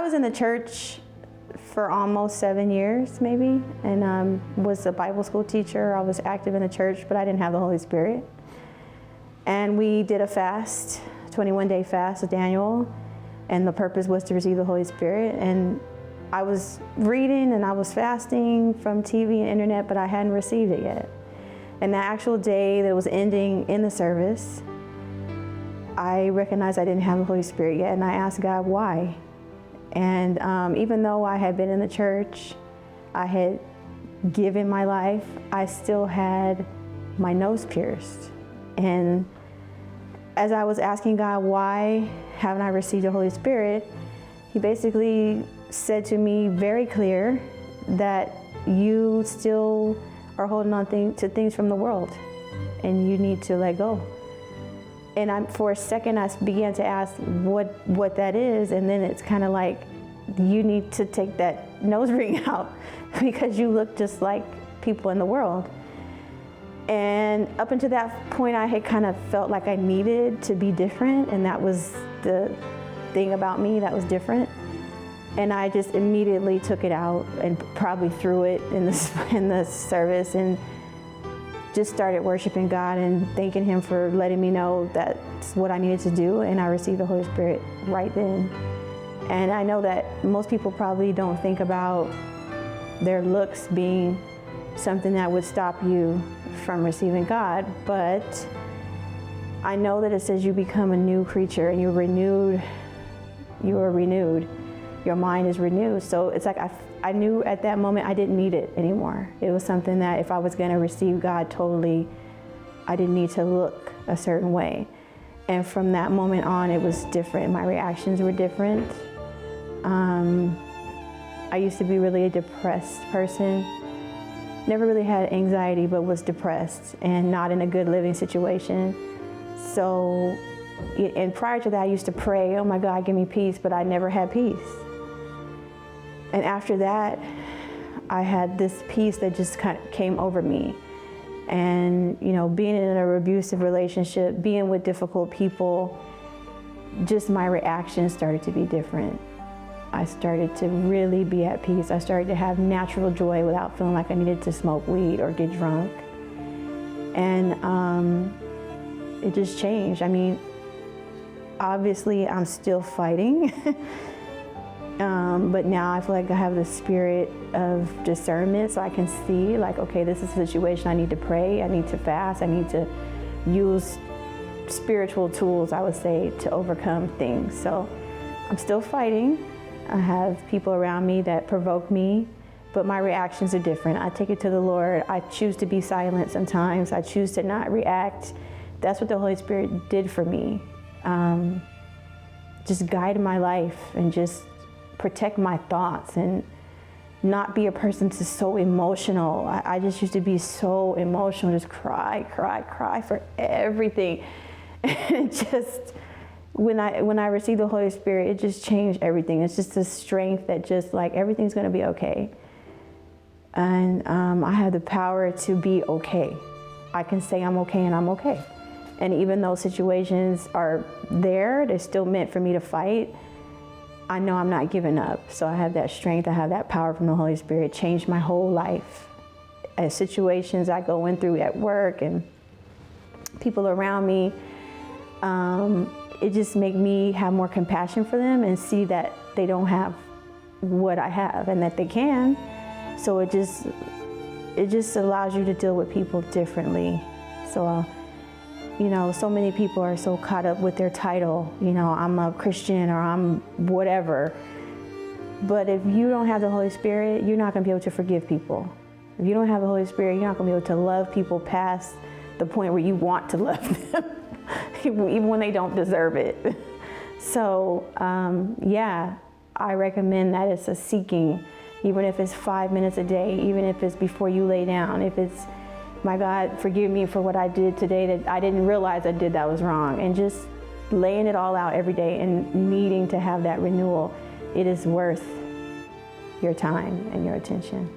was in the church for almost 7 years, maybe, and was a Bible school teacher. I was active in the church, but I didn't have the Holy Spirit. And we did a fast, 21-day fast with Daniel, and the purpose was to receive the Holy Spirit. And I was reading and I was fasting from TV and internet, but I hadn't received it yet. And the actual day that was ending in the service, I recognized I didn't have the Holy Spirit yet, and I asked God why. And even though I had been in the church, I had given my life, I still had my nose pierced. And as I was asking God, why haven't I received the Holy Spirit? He basically said to me very clear that you still are holding on to things from the world, and you need to let go. And for a second, I began to ask what that is, and then it's kind of like, you need to take that nose ring out because you look just like people in the world. And up until that point, I had kind of felt like I needed to be different, and that was the thing about me that was different. And I just immediately took it out and probably threw it in the service, and just started worshiping God and thanking Him for letting me know that's what I needed to do, and I received the Holy Spirit right then. And I know that most people probably don't think about their looks being something that would stop you from receiving God, but I know that it says you become a new creature and you're renewed. You are renewed. Your mind is renewed. So it's like I knew at that moment I didn't need it anymore. It was something that if I was going to receive God totally, I didn't need to look a certain way. And from that moment on, it was different. My reactions were different. I used to be really a depressed person. Never really had anxiety, but was depressed and not in a good living situation. So, and prior to that, I used to pray, oh my God, give me peace, but I never had peace. And after that, I had this peace that just kind of came over me. And, you know, being in an abusive relationship, being with difficult people, just my reactions started to be different. I started to really be at peace. I started to have natural joy without feeling like I needed to smoke weed or get drunk. And it just changed. I mean, obviously I'm still fighting, but now I feel like I have the spirit of discernment, so I can see like, okay, this is a situation I need to pray, I need to fast, I need to use spiritual tools, I would say, to overcome things. So I'm still fighting. I have people around me that provoke me, but my reactions are different. I take it to the Lord. I choose to be silent sometimes. I choose to not react. That's what the Holy Spirit did for me. Just guide my life and just protect my thoughts and not be a person that's so emotional. I just used to be so emotional, just cry for everything. And just, when I received the Holy Spirit, it just changed everything. It's just a strength that just like everything's gonna be okay. And I have the power to be okay. I can say I'm okay and I'm okay. And even though situations are there, they're still meant for me to fight, I know I'm not giving up. So I have that strength, I have that power from the Holy Spirit. It changed my whole life. As situations I go in through at work and people around me, it just made me have more compassion for them and see that they don't have what I have and that they can. So it just allows you to deal with people differently. So, you know, so many people are so caught up with their title, you know, I'm a Christian or I'm whatever. But if you don't have the Holy Spirit, you're not gonna be able to forgive people. If you don't have the Holy Spirit, you're not gonna be able to love people past the point where you want to love them, even when they don't deserve it. So, yeah, I recommend that it's a seeking, even if it's 5 minutes a day, even if it's before you lay down, if it's, my God, forgive me for what I did today that I didn't realize I did that was wrong, and just laying it all out every day and needing to have that renewal, it is worth your time and your attention.